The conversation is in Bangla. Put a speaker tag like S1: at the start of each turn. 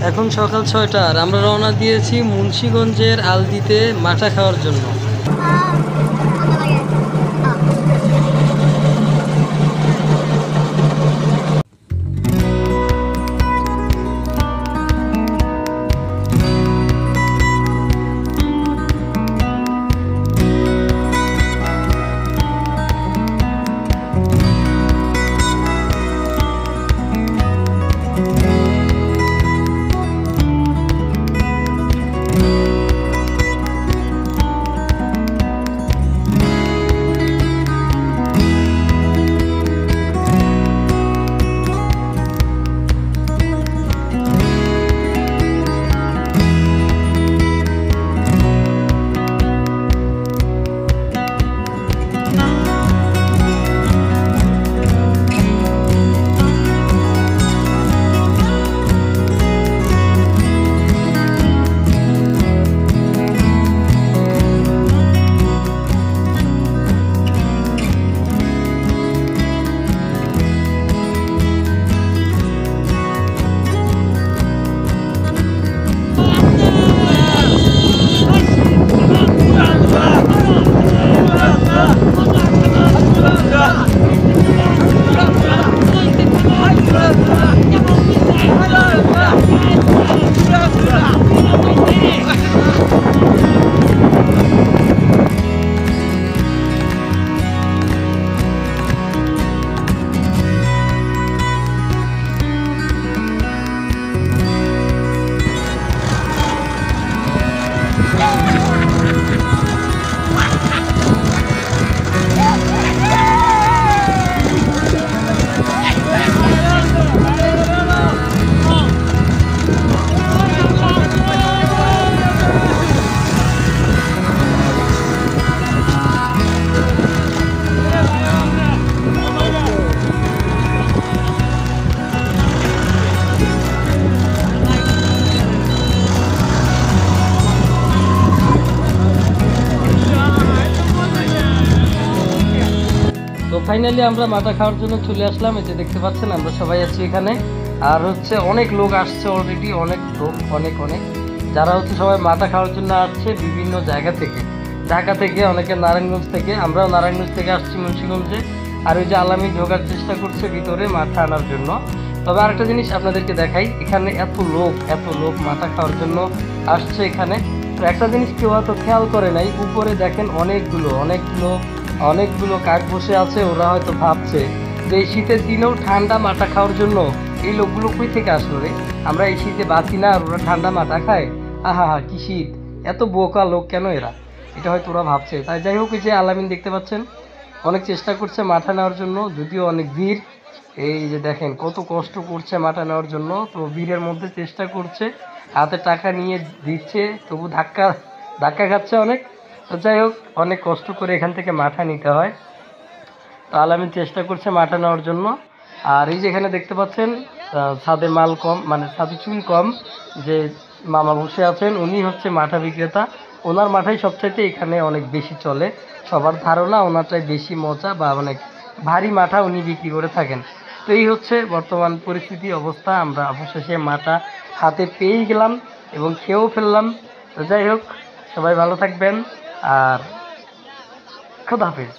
S1: এখন সকাল ৬টার আমরা রওনা দিয়েছি মুন্সিগঞ্জের আলদিতে মাঠা খাওয়ার জন্য। তো ফাইনালি আমরা মাথা খাওয়ার জন্য চলে আসলাম। এই যে দেখতে পাচ্ছেন আমরা সবাই আছি এখানে। আর হচ্ছে অনেক লোক আসছে অলরেডি, অনেক লোক, অনেক অনেক যারা হচ্ছে সবাই মাথা খাওয়ার জন্য আসছে বিভিন্ন জায়গা থেকে, ঢাকা থেকে, অনেকে নারায়ণগঞ্জ থেকে। আমরাও নারায়ণগঞ্জ থেকে আসছি মুন্সিগঞ্জে। আর ওই যে আলামি ঢোকার চেষ্টা করছে ভিতরে মাথা আনার জন্য। তবে আরেকটা জিনিস আপনাদেরকে দেখাই, এখানে এত লোক মাথা খাওয়ার জন্য আসছে এখানে। তো একটা জিনিস কেউ হয়তো খেয়াল করে নাই, উপরে দেখেন অনেকগুলো কাক বসে আছে। ওরা হয়তো ভাবছে যে এই শীতের দিনেও ঠান্ডা মাথা খাওয়ার জন্য এই লোকগুলো কই থেকে আসলো রে, আমরা এই শীতে বাঁচি না আর ওরা ঠান্ডা মাথা খায়, আহা হা কি শীত, এত বোকা লোক কেন এরা, এটা হয়তো ওরা ভাবছে। তাই যাই হোক, এই যে আলামিন দেখতে পাচ্ছেন অনেক চেষ্টা করছে মাথা নেওয়ার জন্য, যদিও অনেক ভিড়। এই যে দেখেন কত কষ্ট করছে মাথা নেওয়ার জন্য। তো ভিড়ের মধ্যে চেষ্টা করছে, হাতে টাকা নিয়ে দিচ্ছে, তবু ধাক্কা খাচ্ছে অনেক। তো যাই হোক, অনেক কষ্ট করে এখান থেকে মাথা নিতে হয়। তো আলামিন চেষ্টা করছে মাথা নেওয়ার জন্য। আর এই যে এখানে দেখতে পাচ্ছেন ছাদে মাল কম, মানে ছাদে চুল কম, যে মামা বসে আছেন উনি হচ্ছে মাথা বিক্রেতা। ওনার মাথাই সবচাইতে এখানে অনেক বেশি চলে, সবার ধারণা ওনারটাই বেশি মজা বা অনেক ভারী মাথা উনি বিক্রি করে থাকেন। তো এই হচ্ছে বর্তমান পরিস্থিতি অবস্থা। আমরা অবশেষে মাথা হাতে পেয়েই গেলাম এবং খেয়েও ফেললাম। তো যাই হোক, সবাই ভালো থাকবেন আর খোদা হাফেজ।